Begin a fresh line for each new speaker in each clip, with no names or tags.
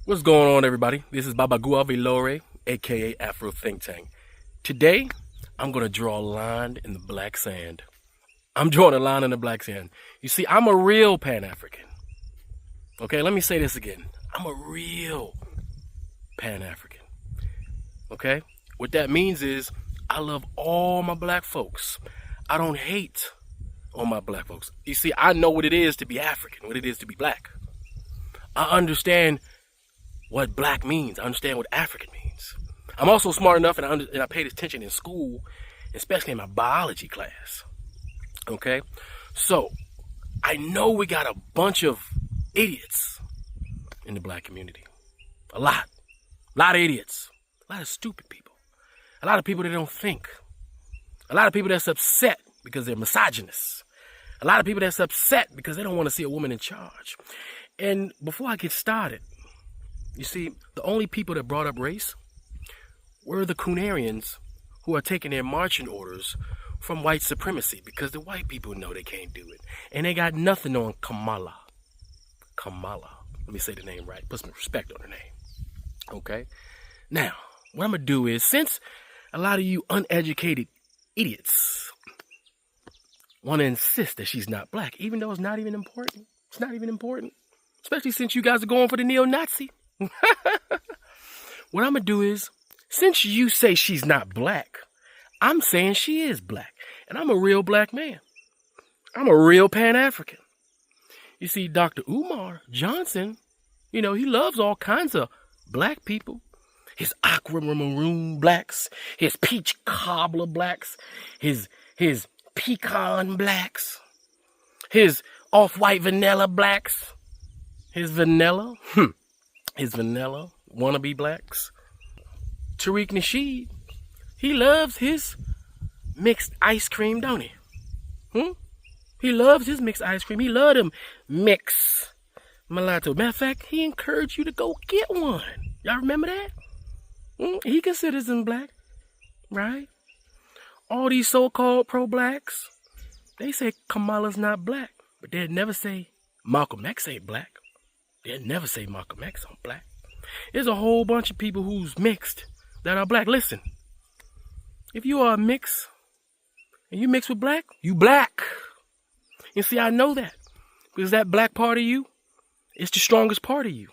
What's going on, everybody? This is Baba Guavilore, aka Afro Think Tank. Today, I'm going to draw a line in the black sand. I'm drawing a line in the black sand. You see, I'm a real Pan-African. Okay, let me say this again. I'm a real Pan-African. Okay? What that means is I love all my black folks. I don't hate on my black folks. You see, I know what it is to be African, what it is to be black. I understand what black means. I understand what African means. I'm also smart enough, and I paid attention in school, especially in my biology class. Okay? So, I know we got a bunch of idiots in the black community. A lot. A lot of idiots. A lot of stupid people. A lot of people that don't think. A lot of people that's upset because they're misogynists. A lot of people that's upset because they don't want to see a woman in charge. And before I get started, you see, the only people that brought up race were the Coonarians who are taking their marching orders from white supremacy because the white people know they can't do it. And they got nothing on Kamala. Kamala. Let me say the name right. Put some respect on her name. Okay? Now, what I'm going to do is, since a lot of you uneducated idiots want to insist that she's not black, even though it's not even important. It's not even important. Especially since you guys are going for the neo-Nazi. What I'm going to do is, since you say she's not black, I'm saying she is black. And I'm a real black man. I'm a real Pan-African. You see, Dr. Umar Johnson, you know, he loves all kinds of black people. His aquamarine blacks, his peach cobbler blacks, his pecan blacks, his off-white vanilla blacks, his vanilla wannabe blacks. Tariq Nasheed, he loves his mixed ice cream, don't he? He loves his mixed ice cream. He loved him mix mulatto. Matter of fact, he encouraged you to go get one. Y'all remember that? He considers him black, right? All these so-called pro-blacks, they say Kamala's not black, but they'd never say Malcolm X ain't black. They'd never say Malcolm X ain't black. There's a whole bunch of people who's mixed that are black. Listen, if you are a mix and you mix with black, you black. You see, I know that because that black part of you is the strongest part of you.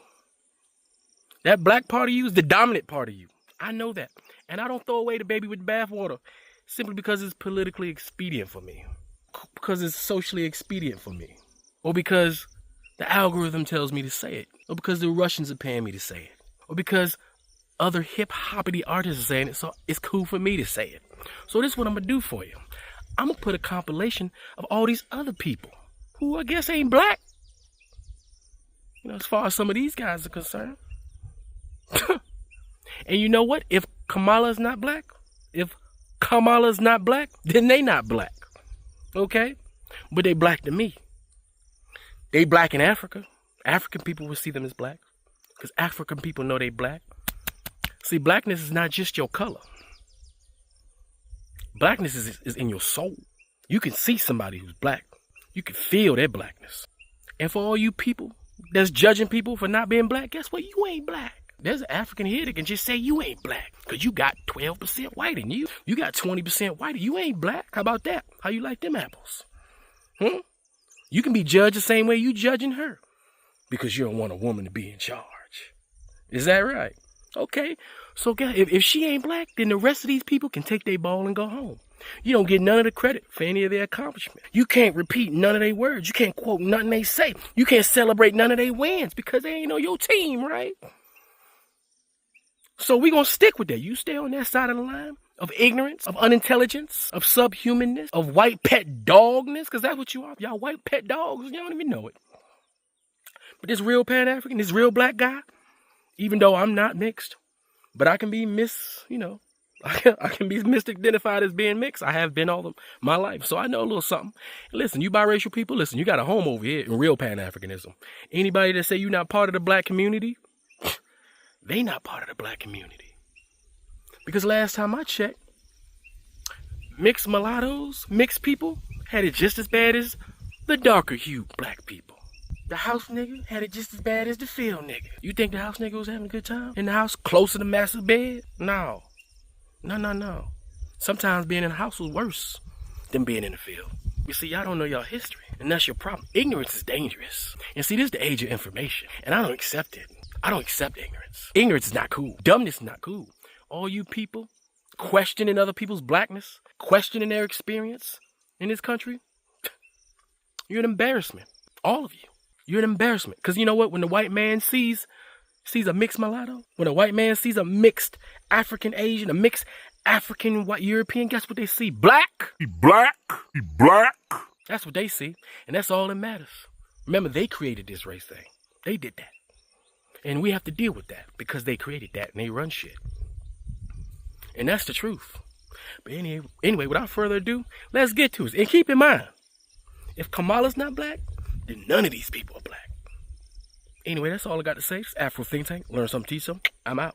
That black part of you is the dominant part of you. I know that. And I don't throw away the baby with the bathwater simply because it's politically expedient for me. Because it's socially expedient for me. Or because the algorithm tells me to say it. Or because the Russians are paying me to say it. Or because other hip-hoppity artists are saying it, so it's cool for me to say it. So this is what I'm going to do for you. I'm going to put a compilation of all these other people who I guess ain't black. You know, as far as some of these guys are concerned. And you know what? If Kamala's not black, then they not black. Okay? But they black to me. They black in Africa. African people will see them as black. Because African people know they black. See, blackness is not just your color. Blackness is in your soul. You can see somebody who's black. You can feel their blackness. And for all you people that's judging people for not being black, guess what? You ain't black. There's an African here that can just say you ain't black. Because you got 12% white in you. You got 20% white. You ain't black. How about that? How you like them apples? You can be judged the same way you judging her. Because you don't want a woman to be in charge. Is that right? Okay. So if she ain't black, then the rest of these people can take their ball and go home. You don't get none of the credit for any of their accomplishments. You can't repeat none of their words. You can't quote nothing they say. You can't celebrate none of their wins because they ain't on your team, right? So we're going to stick with that. You stay on that side of the line of ignorance, of unintelligence, of subhumanness, of white pet dogness, because that's what you are. Y'all white pet dogs. You don't even know it. But this real Pan-African, this real black guy, even though I'm not mixed, but I can be I can be misidentified as being mixed. I have been all of my life, so I know a little something. Listen, you biracial people, listen, you got a home over here in real Pan-Africanism. Anybody that say you're not part of the black community, they not part of the black community. Because last time I checked, mixed mulattoes, mixed people, had it just as bad as the darker hued black people. The house nigga had it just as bad as the field nigga. You think the house nigga was having a good time? In the house, close to the master's bed? No. No. Sometimes being in the house was worse than being in the field. You see, y'all don't know y'all history, and that's your problem. Ignorance is dangerous. And see, this is the age of information, and I don't accept it. I don't accept ignorance. Ignorance is not cool. Dumbness is not cool. All you people questioning other people's blackness, questioning their experience in this country, you're an embarrassment. All of you. You're an embarrassment. Because you know what? When the white man sees a mixed mulatto, when a white man sees a mixed African Asian, a mixed African white European, guess what they see? Black. He black. He black. That's what they see. And that's all that matters. Remember, they created this race thing. They did that. And we have to deal with that because they created that and they run shit. And that's the truth. But anyway, without further ado, let's get to it. And keep in mind, if Kamala's not black, then none of these people are black. Anyway, that's all I got to say. It's Afro Think Tank. Learn something, teach something. I'm out.